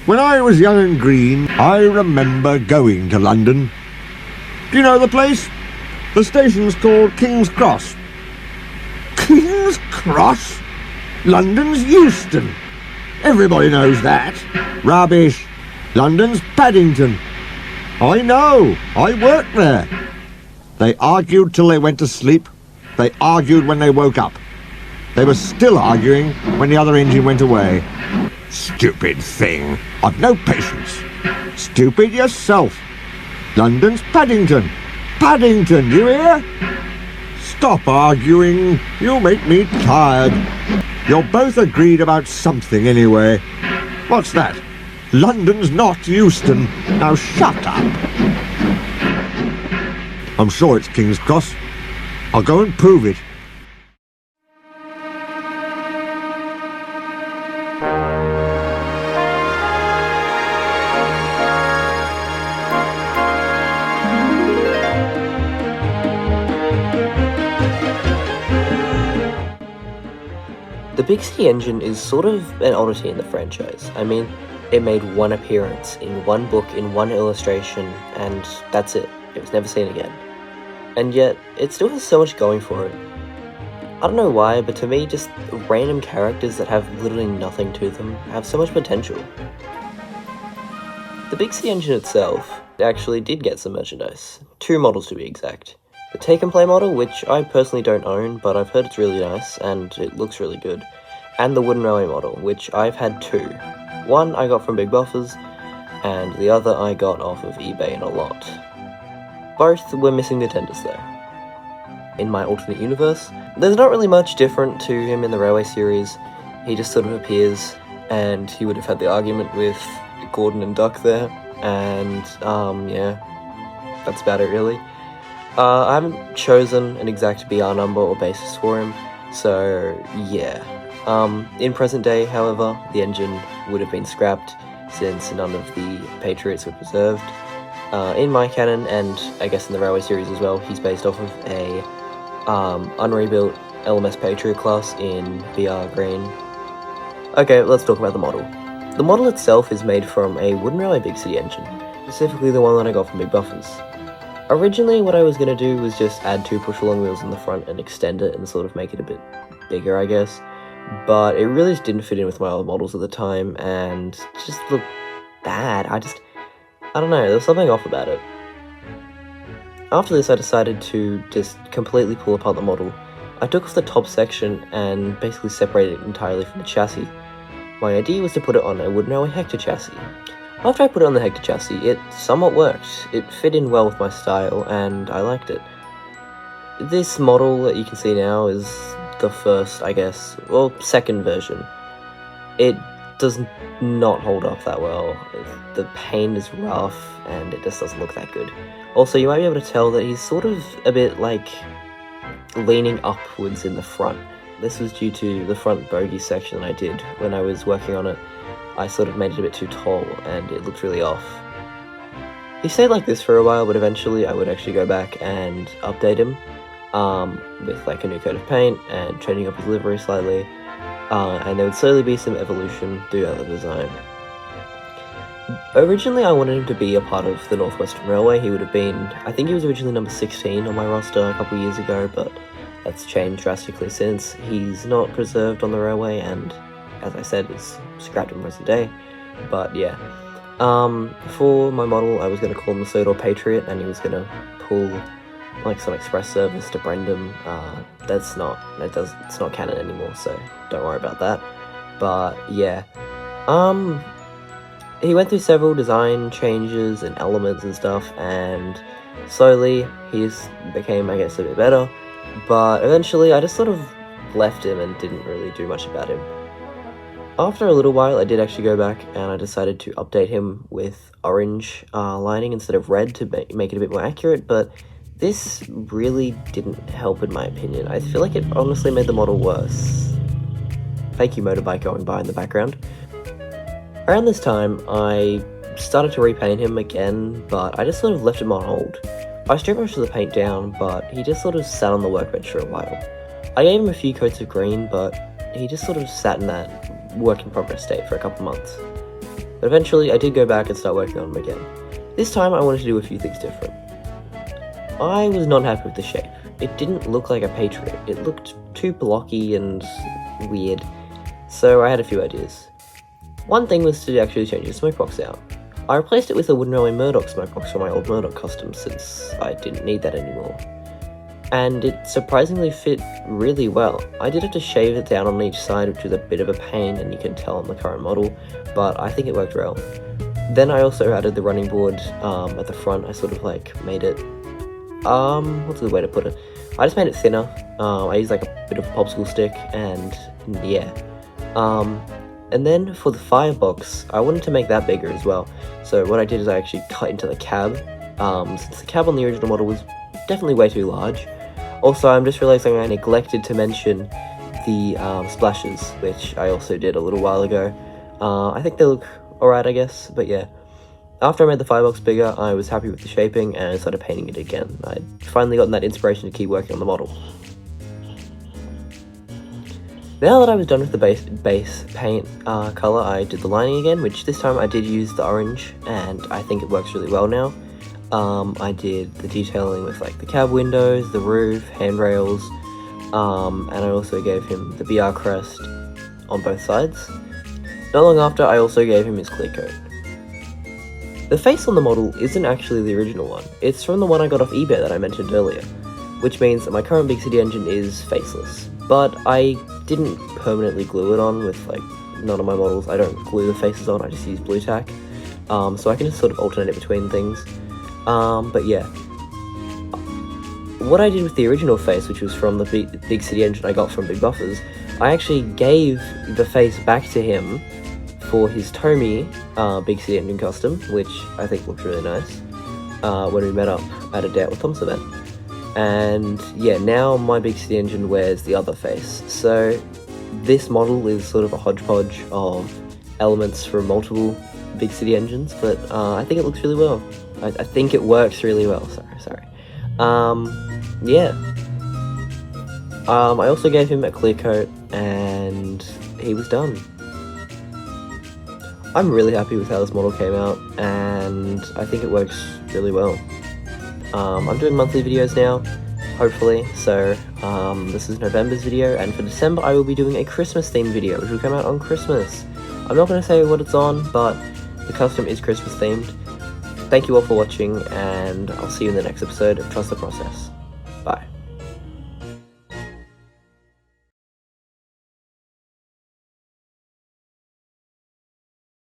When I was young and green, I remember going to London. Do you know the place? The station's called King's Cross. King's Cross? London's Euston. Everybody knows that. Rubbish. London's Paddington. I know. I worked there. They argued till they went to sleep. They argued when they woke up. They were still arguing when the other engine went away. Stupid thing. I've no patience. Stupid yourself. London's Paddington. Paddington, you hear? Stop arguing. You'll make me tired. You're both agreed about something anyway. What's that? London's not Euston. Now shut up. I'm sure it's King's Cross. I'll go and prove it. The Big City engine is sort of an oddity in the franchise. I mean, it made one appearance in one book in one illustration, and that's it. It was never seen again. And yet, it still has so much going for it. I don't know why, but to me, just random characters that have literally nothing to them have so much potential. The Big City engine itself actually did get some merchandise. 2 models to be exact. The Take and Play model, which I personally don't own, but I've heard it's really nice, and it looks really good. And the Wooden Railway model, which I've had 2. One I got from Big Buffers, and the other I got off of eBay in a lot. Both were missing the tenders there. In my alternate universe, there's not really much different to him in the Railway series. He just sort of appears, and he would have had the argument with Gordon and Duck there, and yeah, that's about it really. I haven't chosen an exact BR number or basis for him, so yeah. In present day, however, the engine would have been scrapped since none of the Patriots were preserved. In my canon, and I guess in the Railway series as well, he's based off of a unrebuilt LMS Patriot class in BR green. Okay, let's talk about the model. The model itself is made from a Wooden Railway Big City engine, specifically the one that I got from Big Buffers. Originally, what I was going to do was just add 2 push-along wheels in the front and extend it and sort of make it a bit bigger, I guess. But it really just didn't fit in with my other models at the time, and just looked bad. I don't know, there was something off about it. After this, I decided to just completely pull apart the model. I took off the top section and basically separated it entirely from the chassis. My idea was to put it on a Wooden Railway Hector chassis. After I put it on the Hector chassis, it somewhat worked. It fit in well with my style, and I liked it. This model that you can see now is the first, I guess, well, second version. It does not hold up that well. The paint is rough, and it just doesn't look that good. Also, you might be able to tell that he's sort of a bit, like, leaning upwards in the front. This was due to the front bogie section that I did when I was working on it. I sort of made it a bit too tall, and it looked really off. He stayed like this for a while, but eventually I would actually go back and update him with like a new coat of paint and changing up his livery slightly, and there would slowly be some evolution throughout the design. Originally I wanted him to be a part of the North Western Railway. He would have been, I think he was originally number 16 on my roster a couple years ago, but that's changed drastically since. He's not preserved on the railway, and as I said, it's scrapped in present day. But yeah, for my model, I was going to call him the Sodor Patriot, and he was going to pull like some express service to Brendam. It's not canon anymore, so don't worry about that. But yeah, he went through several design changes and elements and stuff, and slowly he's became, I guess, a bit better. But eventually, I just sort of left him and didn't really do much about him. After a little while, I did actually go back and I decided to update him with orange lining instead of red to make it a bit more accurate, but this really didn't help in my opinion. I feel like it honestly made the model worse. Thank you, motorbike going by in the background. Around this time, I started to repaint him again, but I just sort of left him on hold. I stripped most of the paint down, but he just sort of sat on the workbench for a while. I gave him a few coats of green, but he just sort of sat in that work in progress state for a couple months. But eventually I did go back and start working on them again. This time I wanted to do a few things different. I was not happy with the shape. It didn't look like a Patriot. It looked too blocky and weird. So I had a few ideas. One thing was to actually change the smoke box out. I replaced it with a wooden railway Murdoch smoke box from my old Murdoch custom since I didn't need that anymore. And it surprisingly fit really well. I did have to shave it down on each side, which was a bit of a pain, and you can tell on the current model, but I think it worked well. Then I also added the running board at the front. I sort of like made it, what's a good way to put it? I just made it thinner. I used like a bit of a popsicle stick, and yeah. And then for the firebox, I wanted to make that bigger as well. So what I did is I actually cut into the cab, since the cab on the original model was definitely way too large. Also, I'm just realizing I neglected to mention the splashes, which I also did a little while ago. I think they look alright, I guess, but yeah. After I made the firebox bigger, I was happy with the shaping and I started painting it again. I'd finally gotten that inspiration to keep working on the model. Now that I was done with the base paint colour, I did the lining again, which this time I did use the orange, and I think it works really well now. I did the detailing with like the cab windows, the roof, handrails, and I also gave him the BR crest on both sides. Not long after, I also gave him his clear coat. The face on the model isn't actually the original one. It's from the one I got off eBay that I mentioned earlier, which means that my current Big City engine is faceless. But I didn't permanently glue it on with like none of my models. I don't glue the faces on, I just use blue tack. So I can just sort of alternate it between things. But yeah. What I did with the original face, which was from the Big City engine I got from Big Buffers, I actually gave the face back to him for his Tomy Big City engine custom, which I think looks really nice, when we met up at a Day Out with Tom's event. And yeah, now my Big City engine wears the other face. So this model is sort of a hodgepodge of elements from multiple Big City engines, but I think it looks really well. I think it works really well. Sorry. Yeah. I also gave him a clear coat, and he was done. I'm really happy with how this model came out, and I think it works really well. I'm doing monthly videos now, hopefully, so this is November's video, and for December I will be doing a Christmas themed video, which will come out on Christmas. I'm not going to say what it's on, but the custom is Christmas themed. Thank you all for watching, and I'll see you in the next episode of Trust the Process. Bye.